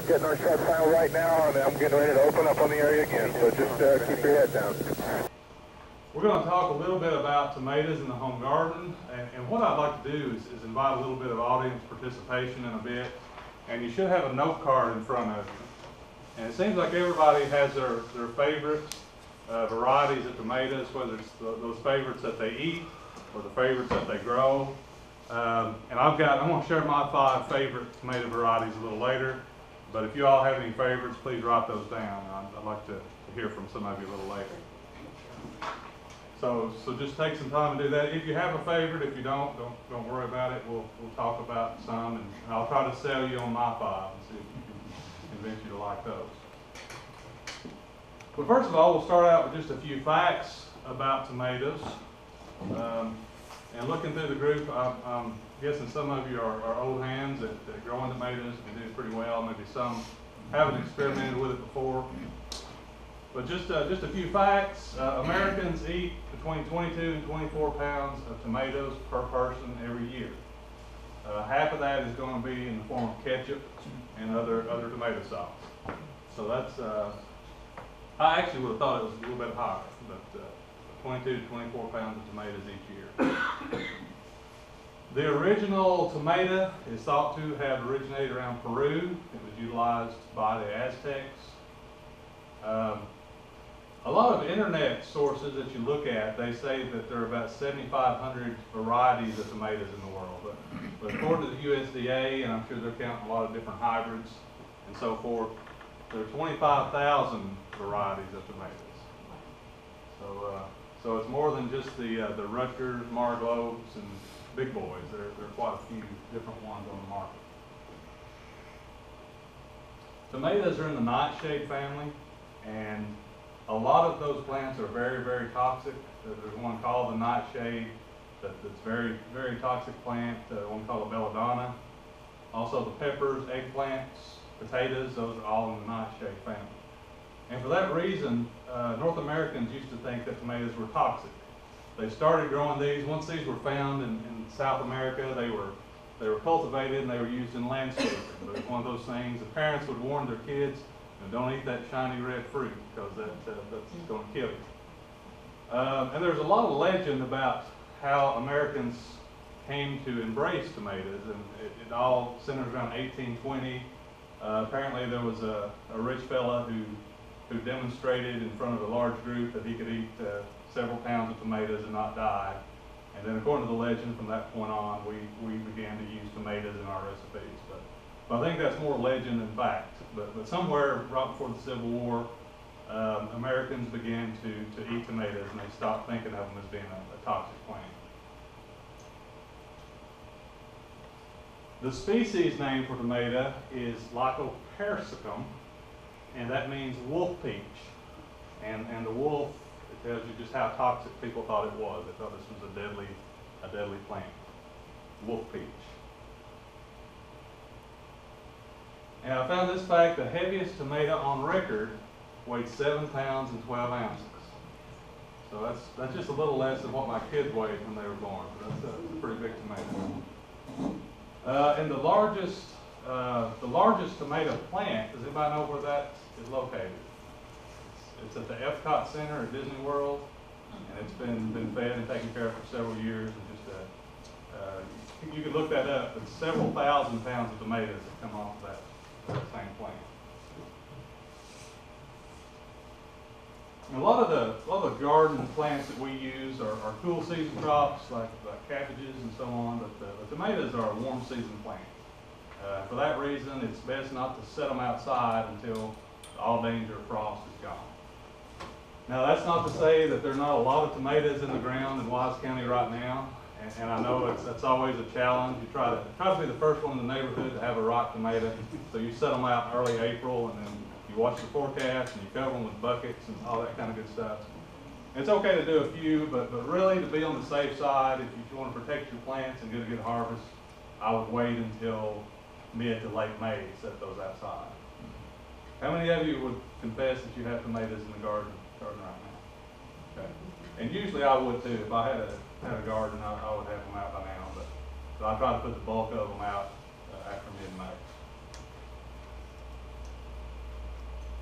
getting our sharp final right now, and I'm getting ready to open up on the area again. So just keep your head down. We're going to talk a little bit about tomatoes in the home garden, and what I'd like to do is invite a little bit of audience participation in a bit. And you should have a note card in front of you. And it seems like everybody has their favorite varieties of tomatoes, whether it's those favorites that they eat or the favorites that they grow. And I'm going to share my 5 favorite tomato varieties a little later. But if you all have any favorites, please write those down. I'd like to hear from some of you a little later. So just take some time and do that. If you have a favorite, if you don't worry about it. We'll talk about some, and I'll try to sell you on my 5 and see if we can convince you to like those. But first of all, we'll start out with just a few facts about tomatoes. And looking through the group, I'm guessing some of you are old hands at growing tomatoes and do pretty well. Maybe some haven't experimented with it before. But just a few facts. Americans eat between 22 and 24 pounds of tomatoes per person every year. Half of that is going to be in the form of ketchup and other tomato sauce. So that's, I actually would have thought it was a little bit higher, but 22 to 24 pounds of tomatoes each year. The original tomato is thought to have originated around Peru. It was utilized by the Aztecs. A lot of internet sources that you look at, they say that there are about 7,500 varieties of tomatoes in the world. But according to the USDA, and I'm sure they're counting a lot of different hybrids and so forth, there are 25,000 varieties of tomatoes. So it's more than just the Rutgers, Marglobes, and big boys. There are quite a few different ones on the market. Tomatoes are in the nightshade family, and a lot of those plants are very, very toxic. There's one called the nightshade that's very, very toxic plant, one called the belladonna. Also the peppers, eggplants, potatoes, those are all in the nightshade family. And for that reason, North Americans used to think that tomatoes were toxic. They started growing these. Once these were found in South America, they were cultivated and they were used in landscaping. But it's one of those things, the parents would warn their kids, don't eat that shiny red fruit because that's going to kill you. And there's a lot of legend about how Americans came to embrace tomatoes, and it all centers around 1820. Apparently there was a rich fella who demonstrated in front of a large group that he could eat several pounds of tomatoes and not die. And then according to the legend, from that point on, we began to use tomatoes in our recipes. But I think that's more legend than fact. But somewhere right before the Civil War, Americans began to eat tomatoes, and they stopped thinking of them as being a toxic plant. The species name for tomato is Lycopersicum, and that means wolf peach. And the wolf, it tells you just how toxic people thought it was. They thought this was a deadly plant. Wolf peach. And I found this fact: the heaviest tomato on record weighed 7 pounds and 12 ounces. So that's just a little less than what my kids weighed when they were born. So that's a pretty big tomato. And the largest tomato plant, does anybody know where that is located? It's at the Epcot Center at Disney World, and it's been fed and taken care of for several years. And just you can look that up. It's several thousand pounds of tomatoes that come off of that same plant. And a lot of the garden plants that we use are cool season crops like cabbages and so on, but the tomatoes are a warm season plant. For that reason, it's best not to set them outside until all danger of frost is gone. Now, that's not to say that there are not a lot of tomatoes in the ground in Wise County right now, and I know that's always a challenge. You try to be the first one in the neighborhood to have a ripe tomato, so you set them out in early April, and then you watch the forecast and you cover them with buckets and all that kind of good stuff. It's okay to do a few, but really to be on the safe side, if you want to protect your plants and get a good harvest, I would wait until mid to late May to set those outside. How many of you would confess that you have tomatoes in the garden right now? Okay. And usually I would too. If I had a garden, I would have them out by now, but I try to put the bulk of them out after mid-May.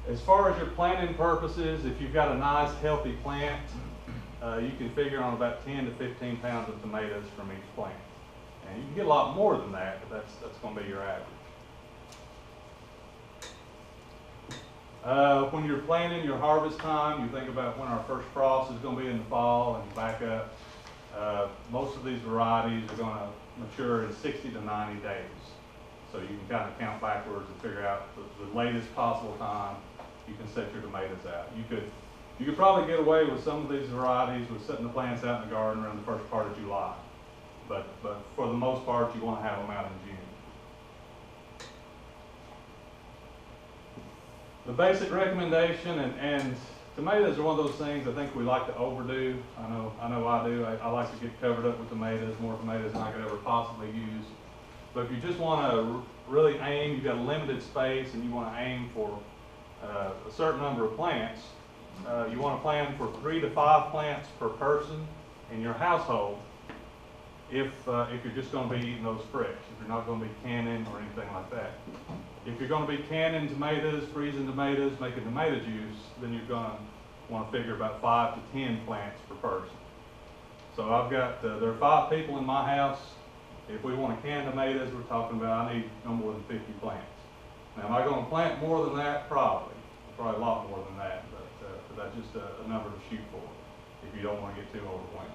As far as your planting purposes, if you've got a nice healthy plant, you can figure on about 10 to 15 pounds of tomatoes from each plant. And you can get a lot more than that, but that's going to be your average. When you're planting your harvest time, you think about when our first frost is going to be in the fall and back up. Most of these varieties are going to mature in 60 to 90 days. So you can kind of count backwards and figure out the latest possible time you can set your tomatoes out. You could probably get away with some of these varieties with setting the plants out in the garden around the first part of July. But for the most part, you want to have them out in June. The basic recommendation, and tomatoes are one of those things I think we like to overdo. I know I do. I like to get covered up with tomatoes, more tomatoes than I could ever possibly use. But if you just want to really aim, you've got a limited space and you want to aim for a certain number of plants, you want to plan for 3 to 5 plants per person in your household if you're just going to be eating those fresh, if you're not going to be canning or anything like that. If you're going to be canning tomatoes, freezing tomatoes, making tomato juice, then you're going to want to figure about 5 to 10 plants per person. So I've got, there are 5 people in my house. If we want to can tomatoes, we're talking about I need no more than 50 plants. Now, am I going to plant more than that? Probably a lot more than that, but that's just a number to shoot for if you don't want to get too overwhelmed.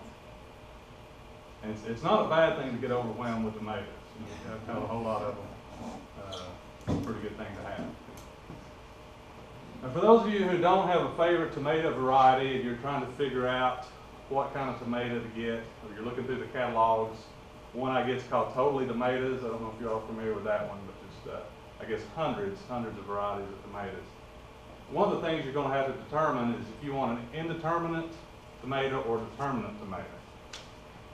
And it's not a bad thing to get overwhelmed with tomatoes. You have a whole lot of them. It's a pretty good thing to have. Now, for those of you who don't have a favorite tomato variety and you're trying to figure out what kind of tomato to get, or you're looking through the catalogs, one I guess called Totally Tomatoes. I don't know if you're all familiar with that one, but just I guess hundreds of varieties of tomatoes. One of the things you're going to have to determine is if you want an indeterminate tomato or determinate tomato.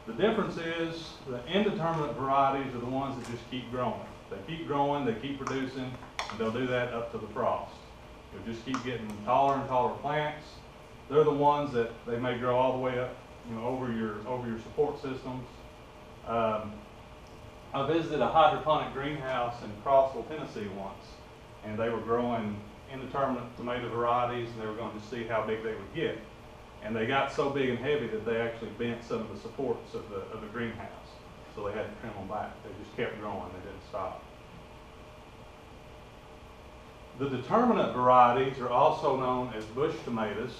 The difference is the indeterminate varieties are the ones that just keep growing. They keep growing, they keep producing, and they'll do that up to the frost. You'll just keep getting taller and taller plants. They're the ones that they may grow all the way up, over your support systems. I visited a hydroponic greenhouse in Crossville, Tennessee once, and they were growing indeterminate tomato varieties, and they were going to see how big they would get. And they got so big and heavy that they actually bent some of the supports of the greenhouse. So they had to trim them back. They just kept growing, they didn't stop. The determinate varieties are also known as bush tomatoes.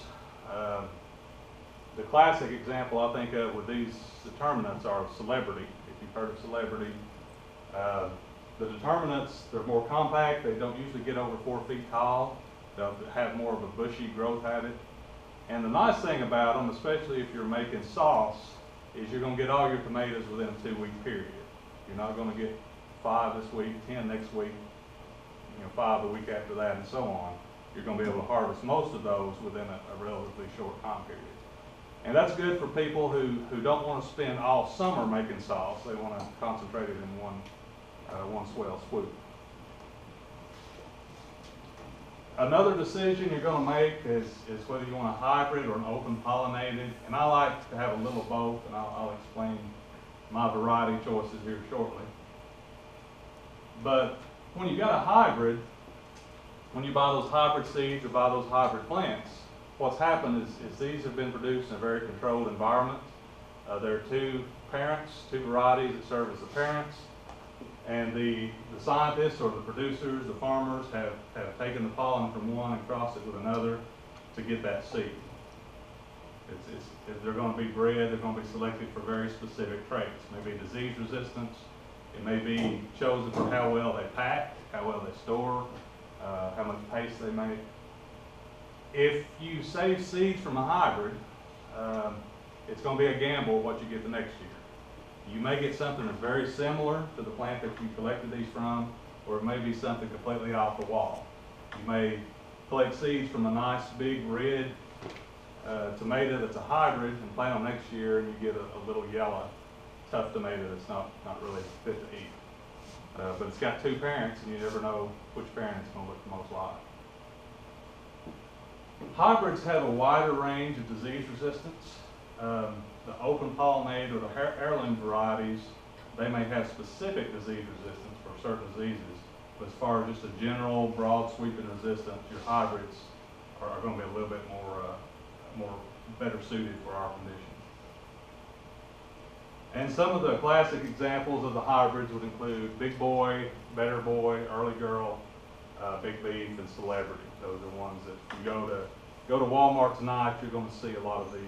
The classic example I think of with these determinants are Celebrity. If you've heard of Celebrity, the determinants, they're more compact. They don't usually get over 4 feet tall. They'll have more of a bushy growth habit. And the nice thing about them, especially if you're making sauce, is you're going to get all your tomatoes within a 2-week period. You're not going to get 5 this week, 10 next week, 5 the week after that, and so on. You're going to be able to harvest most of those within a relatively short time period. And that's good for people who don't want to spend all summer making sauce. They want to concentrate it in one swell swoop. Another decision you're going to make is whether you want a hybrid or an open pollinated. And I like to have a little of both, and I'll explain my variety choices here shortly. But when you got a hybrid, when you buy those hybrid seeds or buy those hybrid plants, what's happened is these have been produced in a very controlled environment. There are 2 parents, 2 varieties that serve as the parents. And the scientists or the producers, the farmers, have taken the pollen from one and crossed it with another to get that seed. If they're going to be bred, they're going to be selected for very specific traits. Maybe disease resistance. It may be chosen for how well they pack, how well they store, how much paste they make. If you save seeds from a hybrid, it's going to be a gamble what you get the next year. You may get something that's very similar to the plant that you collected these from, or it may be something completely off the wall. You may collect seeds from a nice big red tomato that's a hybrid and plant them next year, and you get a little yellow, tough tomato that's not really fit to eat. But it's got 2 parents, and you never know which parent it's going to look the most like. Hybrids have a wider range of disease resistance. The open pollinated or the heirloom varieties, they may have specific disease resistance for certain diseases, But as far as just a general broad sweeping resistance, your hybrids are going to be a little bit more better suited for our conditions. And some of the classic examples of the hybrids would include Big Boy, Better Boy, Early Girl, Big Beef, and Celebrity. Those are ones that if you go to Walmart tonight, you're going to see a lot of these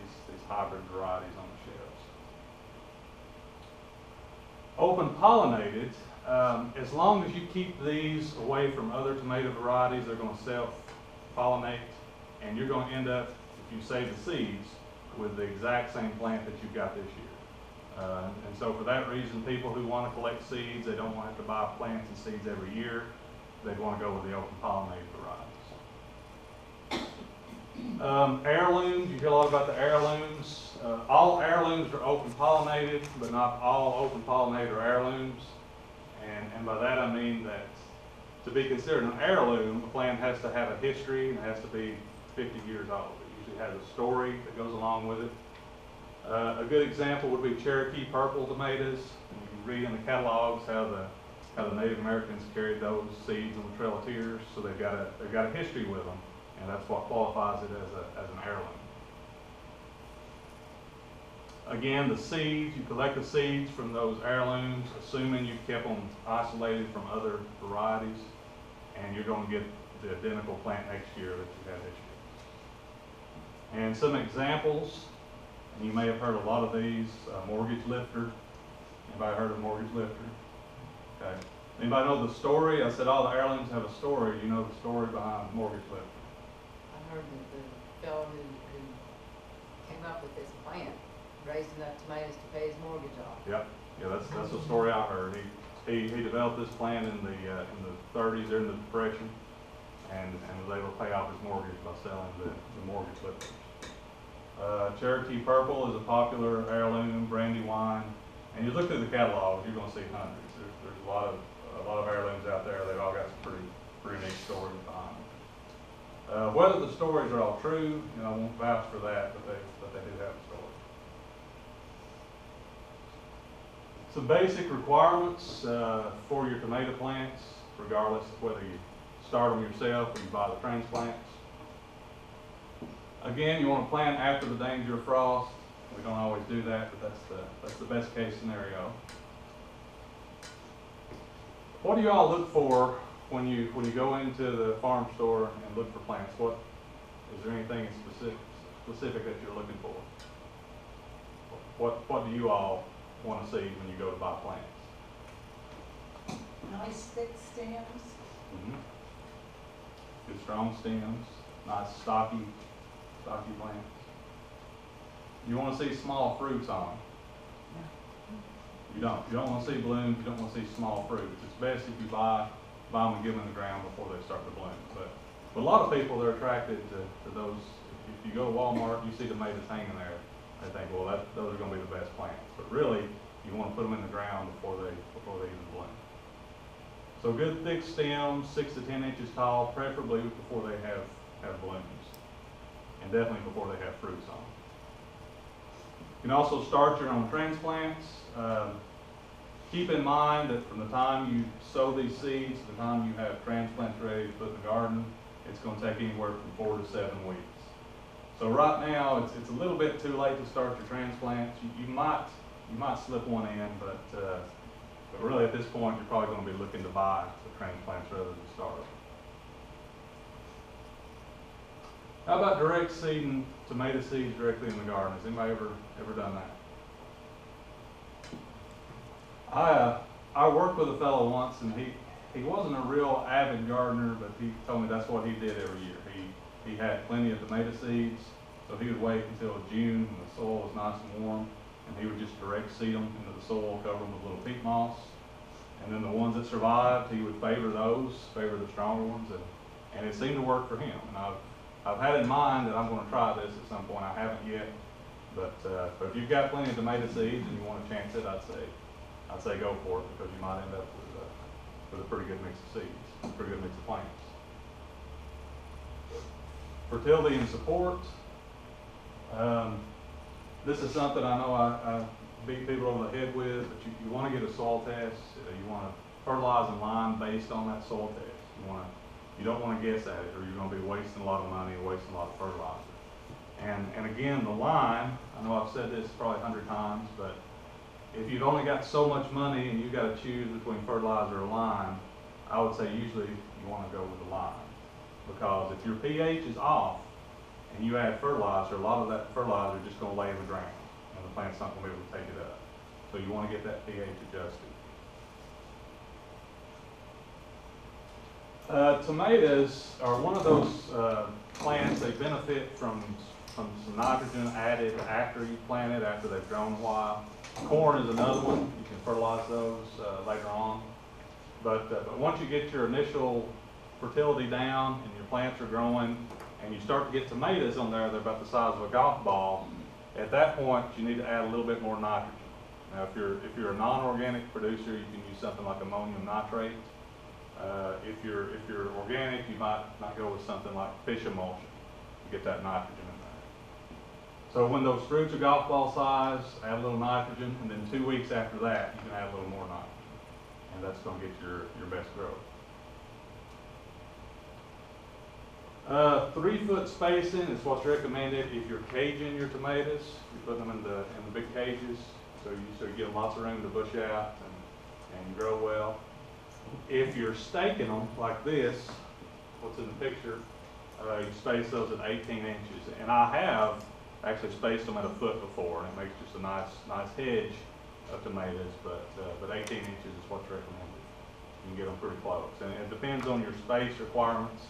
hybrid varieties on the shelves. Open pollinated, as long as you keep these away from other tomato varieties, they're going to self-pollinate, and you're going to end up, if you save the seeds, with the exact same plant that you've got this year. And so for that reason, people who want to collect seeds, they don't want to have to buy plants and seeds every year. They want to go with the open pollinated varieties. Heirlooms, you hear a lot about the heirlooms. All heirlooms are open pollinated, but not all open pollinated are heirlooms. And by that I mean that to be considered an heirloom, a plant has to have a history and it has to be 50 years old. It usually has a story that goes along with it. A good example would be Cherokee purple tomatoes. You can read in the catalogs how the Native Americans carried those seeds on the Trail of Tears, so they've got a history with them, and that's what qualifies it as an heirloom. Again, the seeds, you collect the seeds from those heirlooms, assuming you've kept them isolated from other varieties, and you're going to get the identical plant next year that you had this year. And some examples. And you may have heard a lot of these. Mortgage lifter. Anybody heard of mortgage lifter? Okay. Anybody know the story? I said all the heirlooms have a story. You know the story behind mortgage lifter? I heard that the fellow who came up with this plant raised enough tomatoes to pay his mortgage off. Yep. Yeah, that's the story I heard. He developed this plant in the 30s during the Depression, and was able to pay off his mortgage by selling the mortgage lifters. Cherokee purple is a popular heirloom, Brandywine, and you look through the catalogs, you're going to see hundreds. There's a lot of heirlooms out there. They've all got some pretty neat stories behind them. Whether the stories are all true, I won't vouch for that, but they do have a story. Some basic requirements for your tomato plants, regardless of whether you start them yourself or you buy the transplants. Again, you want to plant after the danger of frost. We don't always do that, but that's the best case scenario. What do you all look for when you go into the farm store and look for plants? Is there anything specific that you're looking for? What do you all want to see when you go to buy plants? Nice thick stems. Mm-hmm. Good strong stems, nice stocky plants. You want to see small fruits on them. You don't want to see blooms. You don't want to see small fruits. It's best if you buy them and give them in the ground before they start to bloom. But a lot of people are attracted to those. If you go to Walmart, you see tomatoes hanging there. They think, well, those are going to be the best plants. But really, you want to put them in the ground before they even bloom. So good thick stems, 6 to 10 inches tall, preferably before they have blooms. And definitely before they have fruits on them. You can also start your own transplants. Keep in mind that from the time you sow these seeds to the time you have transplants ready to put in the garden, it's going to take anywhere from 4 to 7 weeks. So right now, it's a little bit too late to start your transplants. You might slip one in, but really at this point, you're probably going to be looking to buy the transplants rather than start them. How about direct seeding tomato seeds directly in the garden? Has anybody ever done that? I worked with a fellow once, and he wasn't a real avid gardener, but he told me that's what he did every year. He had plenty of tomato seeds, so he would wait until June when the soil was nice and warm, and he would just direct seed them into the soil, cover them with little peat moss, and then the ones that survived, he would favor the stronger ones, and it seemed to work for him. And I've had in mind that I'm going to try this at some point. I haven't yet, but if you've got plenty of tomato seeds and you want to chance it, I'd say go for it, because you might end up with a pretty good mix of seeds, a pretty good mix of plants. Fertility and support. This is something I know I beat people over the head with, but you want to get a soil test. You want to fertilizing lime based on that soil test. You don't want to guess at it, or you're going to be wasting a lot of money and wasting a lot of fertilizer. And again, the lime, I know I've said this probably 100 times, but if you've only got so much money and you've got to choose between fertilizer or lime, I would say usually you want to go with the lime. Because if your pH is off and you add fertilizer, a lot of that fertilizer is just going to lay in the ground and the plant's not going to be able to take it up. So you want to get that pH adjusted. Tomatoes are one of those plants, they benefit from some nitrogen added after you plant it, after they've grown a while. Corn is another one. You can fertilize those later on. But once you get your initial fertility down and your plants are growing and you start to get tomatoes on there, they're about the size of a golf ball, at that point you need to add a little bit more nitrogen. Now if you're a non-organic producer, you can use something like ammonium nitrate. If you're organic, you might go with something like fish emulsion to get that nitrogen in there. So when those fruits are golf ball size, add a little nitrogen, and then 2 weeks after that, you can add a little more nitrogen. And that's going to get your best growth. 3-foot spacing is what's recommended if you're caging your tomatoes. You're putting them in the big cages, so you give them lots of room to bush out and grow well. If you're staking them like this, what's in the picture, you space those at 18 inches. And I have actually spaced them at a foot before, and it makes just a nice hedge of tomatoes, but 18 inches is what's recommended. You can get them pretty close. And it depends on your space requirements.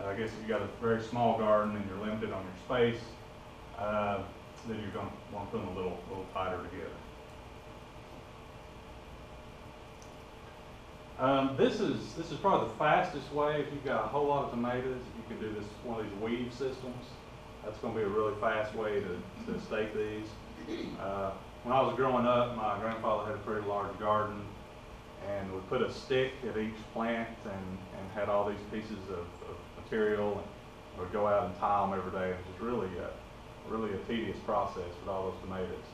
I guess if you got a very small garden and you're limited on your space, then you're going to want to put them a little tighter together. This is probably the fastest way. If you've got a whole lot of tomatoes, you can do this one of these weave systems. That's going to be a really fast way to stake these. When I was growing up, my grandfather had a pretty large garden, and would put a stick at each plant and had all these pieces of material, and would go out and tie them every day. It was just really a tedious process with all those tomatoes.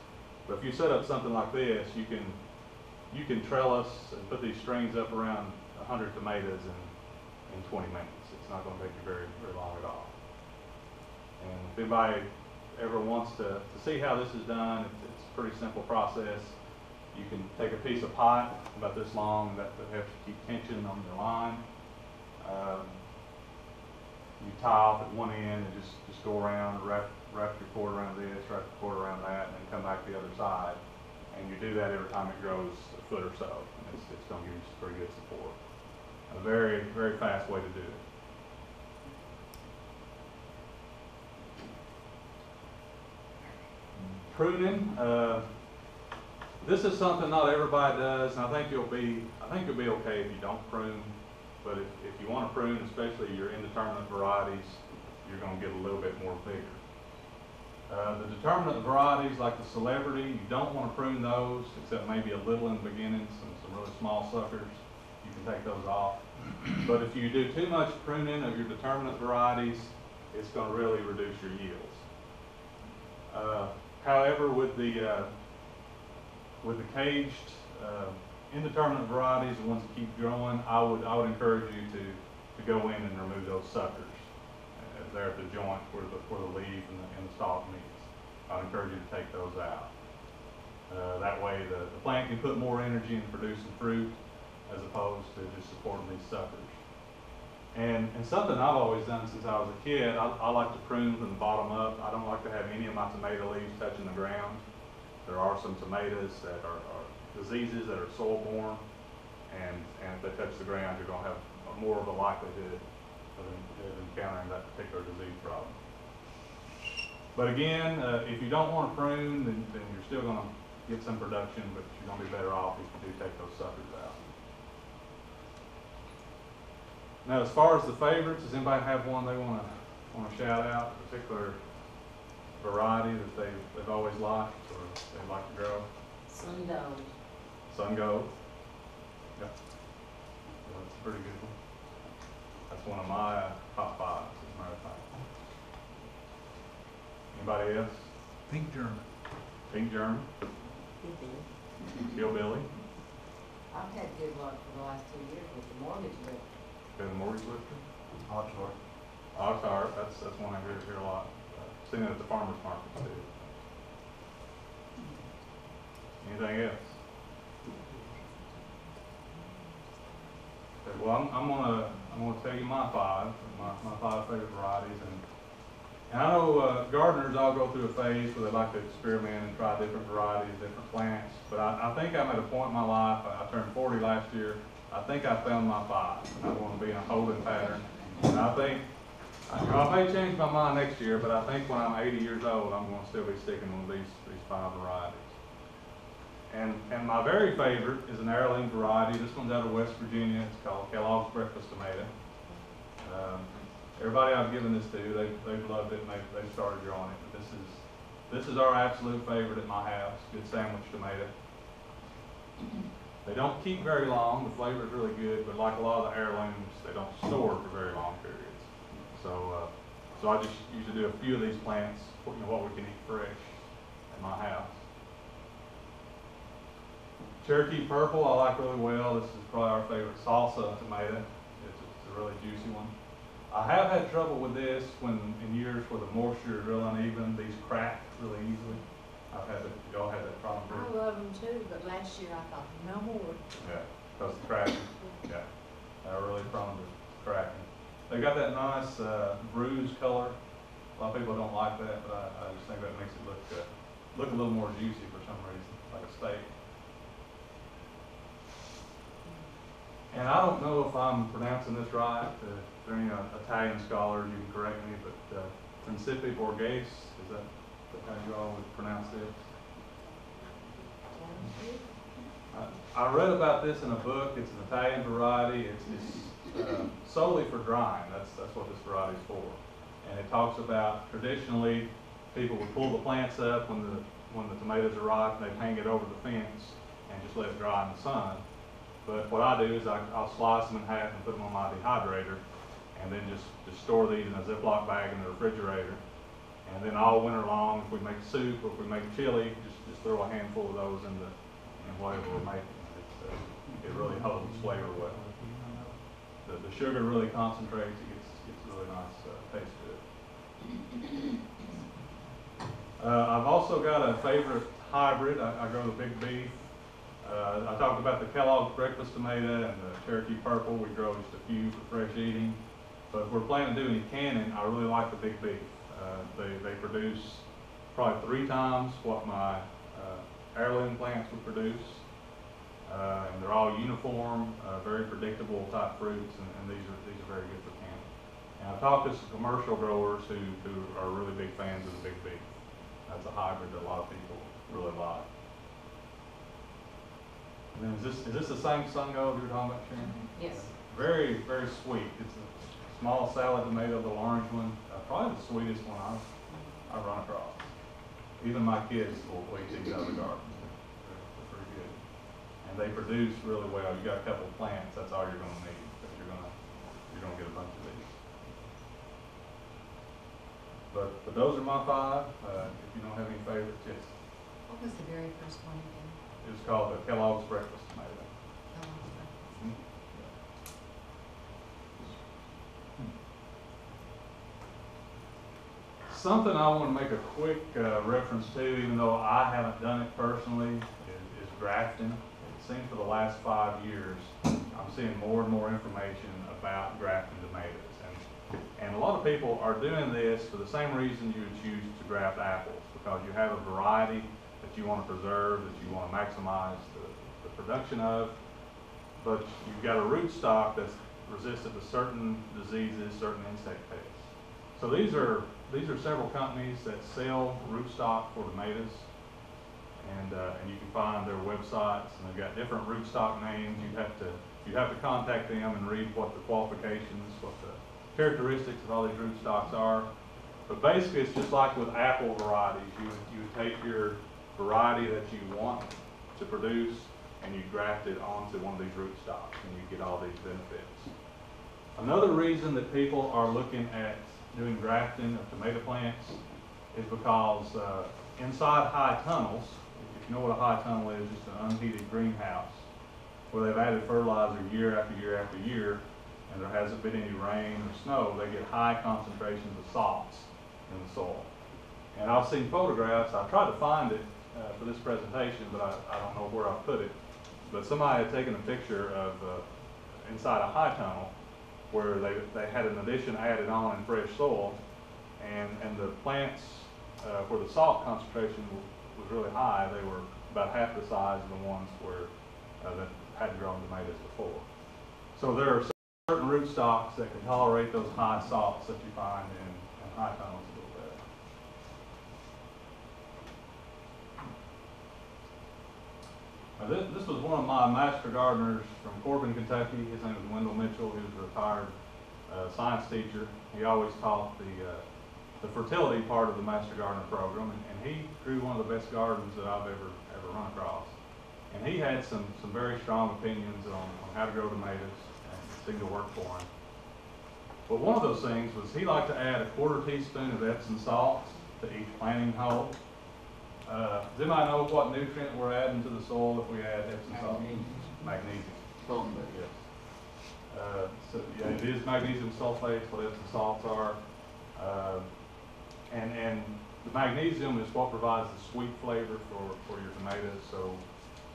But if you set up something like this, you can trellis and put these strings up around 100 tomatoes in 20 minutes. It's not going to take you very long at all. And if anybody ever wants to see how this is done, it's a pretty simple process. You can take a piece of pipe about this long that helps you keep tension on your line. You tie off at one end and just go around, wrap your cord around this, wrap your cord around that, and then come back to the other side. And you do that every time it grows a foot or so. And it's going to give you some pretty good support. A very, very fast way to do it. Pruning. This is something not everybody does, and I think you'll be okay if you don't prune. But if you want to prune, especially your indeterminate varieties, you're going to get a little bit more vigor. The determinate varieties like the Celebrity, you don't want to prune those, except maybe a little in the beginning, some really small suckers. You can take those off. But if you do too much pruning of your determinate varieties, it's going to really reduce your yields. However, with the caged indeterminate varieties, the ones that keep growing, I would encourage you to go in and remove those suckers there at the joint where the leaf and the stalk meets. I'd encourage you to take those out. That way the plant can put more energy into producing fruit as opposed to just supporting these suckers. And something I've always done since I was a kid, I like to prune from the bottom up. I don't like to have any of my tomato leaves touching the ground. There are some tomatoes that are diseases that are soil-borne, and if they touch the ground, you're going to have more of a likelihood of encountering that particular disease problem. But again, if you don't want to prune, then you're still going to get some production, but you're going to be better off if you do take those suckers out. Now, as far as the favorites, does anybody have one they want to shout out, a particular variety that they've always liked or they like to grow? Sun Gold. Sun Gold. Yeah. That's a pretty good one. That's one of my top 5, as a matter of fact. Anybody else? Pink German. Pink German. Hillbilly. I've had good luck for the last 2 years with the mortgage bill. Got a mortgage lifter? Oxford. Oxford, that's one I hear a lot. Seen it at the farmer's market too. Anything else? Okay, well, I'm gonna tell you my five favorite varieties, and I know gardeners all go through a phase where they like to experiment and try different varieties, different plants. But I think I'm at a point in my life. I turned 40 last year. I think I found my five, and I want to be in a holding pattern. And I think I may change my mind next year, but I think when I'm 80 years old, I'm going to still be sticking with these five varieties. And my very favorite is an heirloom variety. This one's out of West Virginia. It's called Kellogg's Breakfast Tomato. Everybody I've given this to, they've loved it and they've started growing it. But this is our absolute favorite at my house. Good sandwich tomato. They don't keep very long. The flavor is really good, but like a lot of the heirlooms, they don't store for very long periods. So I just usually do a few of these plants, what we can eat fresh at my house. Cherokee Purple I like really well. This is probably our favorite salsa tomato. It's a really juicy one. I have had trouble with this in years where the moisture is real uneven. These crack really easily. Y'all had that problem too? I love them too, but last year I thought, no more. Yeah, because the cracking. Yeah, they're really prone to cracking. They got that nice bruised color. A lot of people don't like that, but I just think that makes it look a little more juicy for some reason, like a steak. And I don't know if I'm pronouncing this right. If there are any Italian scholars, you can correct me, but Principe Borghese, is that how you all would pronounce this? I read about this in a book. It's an Italian variety. It's solely for drying. That's what this variety is for. And it talks about traditionally people would pull the plants up when the tomatoes are ripe, and they'd hang it over the fence and just let it dry in the sun. But what I do is I'll slice them in half and put them on my dehydrator, and then just store these in a Ziploc bag in the refrigerator. And then all winter long, if we make soup or if we make chili, just throw a handful of those in whatever we're making. It really holds flavor well. The sugar really concentrates. It gets a really nice taste to it. I've also got a favorite hybrid. I grow the Big Beef. I talked about the Kellogg's Breakfast Tomato and the Cherokee Purple. We grow just a few for fresh eating. But if we're planning to do any canning, I really like the Big Beef. They produce probably 3 times what my heirloom plants would produce. And they're all uniform, very predictable type fruits, and these are very good for canning. And I've talked to some commercial growers who are really big fans of the Big Beef. That's a hybrid that a lot of people really like. And then is this the same Sungo you were talking about, Sharon? Yes. Very, very sweet. It's a small salad tomato, the orange one. Probably the sweetest one I've run across. Even my kids will eat these out of the garden. They're pretty good. And they produce really well. You got a couple of plants, that's all you're going to need. But you're going to get a bunch of these. But those are my 5. If you don't have any favorites, yes. What was the very first one again? It was called the Kellogg's Breakfast Tomato. Something I want to make a quick reference to, even though I haven't done it personally, is grafting. It seems for the last 5 years, I'm seeing more and more information about grafting tomatoes. And a lot of people are doing this for the same reason you would choose to graft apples, because you have a variety that you want to preserve, that you want to maximize the production of, but you've got a rootstock that's resistant to certain diseases, certain insect pests. So these are several companies that sell rootstock for tomatoes, and you can find their websites, and they've got different rootstock names. You have to contact them and read what the qualifications, what the characteristics of all these rootstocks are. But basically, it's just like with apple varieties. You would take your variety that you want to produce, and you graft it onto one of these rootstocks, and you get all these benefits. Another reason that people are looking at doing grafting of tomato plants is because inside high tunnels, if you know what a high tunnel is, just an unheated greenhouse, where they've added fertilizer year after year after year, and there hasn't been any rain or snow, they get high concentrations of salts in the soil. And I've seen photographs. I tried to find it for this presentation, but I don't know where I put it. But somebody had taken a picture of inside a high tunnel where they had an addition added on in fresh soil, and the plants where the salt concentration was really high, they were about half the size of the ones where that had grown tomatoes before. So there are certain root stocks that can tolerate those high salts that you find in high tunnels a little bit. This was one of my master gardeners from Corbin, Kentucky. His name is Wendell Mitchell. He was a retired science teacher. He always taught the fertility part of the master gardener program, and he grew one of the best gardens that I've ever run across. And he had some very strong opinions on how to grow tomatoes, and it seemed to work for him. But one of those things was he liked to add a 1/4 teaspoon of Epsom salts to each planting hole. Does anybody know what nutrient we're adding to the soil if we add Epsom salt? Magnesium. Yes. So yeah, it is magnesium sulfate, what Epsom salts are. And the magnesium is what provides the sweet flavor for your tomatoes.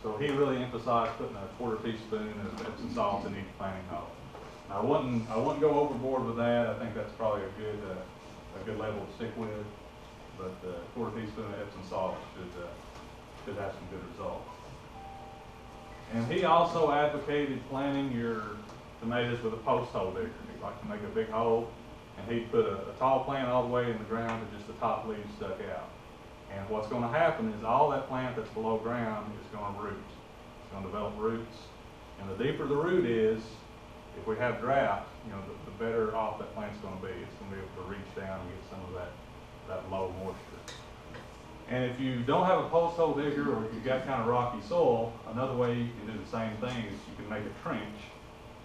So he really emphasized putting a 1/4 teaspoon of Epsom salts in each planting hole. Now, I wouldn't go overboard with that. I think that's probably a good level to stick with. But 1/4 teaspoon of Epsom salt should have some good results. And he also advocated planting your tomatoes with a post hole digger. He'd like to make a big hole, and he'd put a tall plant all the way in the ground and just the top leaves stuck out. And what's going to happen is all that plant that's below ground is going to root. It's going to develop roots. And the deeper the root is, if we have drought, the better off that plant's going to be. It's going to be able to reach down and get some of that low moisture. And if you don't have a post hole digger, or if you've got kind of rocky soil, another way you can do the same thing is you can make a trench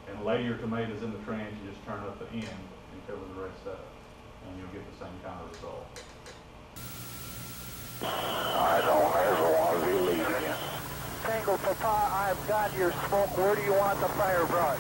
and lay your tomatoes in the trench and just turn up the end and cover the rest of it, and you'll get the same kind of result. I don't ever want to be leaving you. Tango Papa, I've got your smoke. Where do you want the fire brought?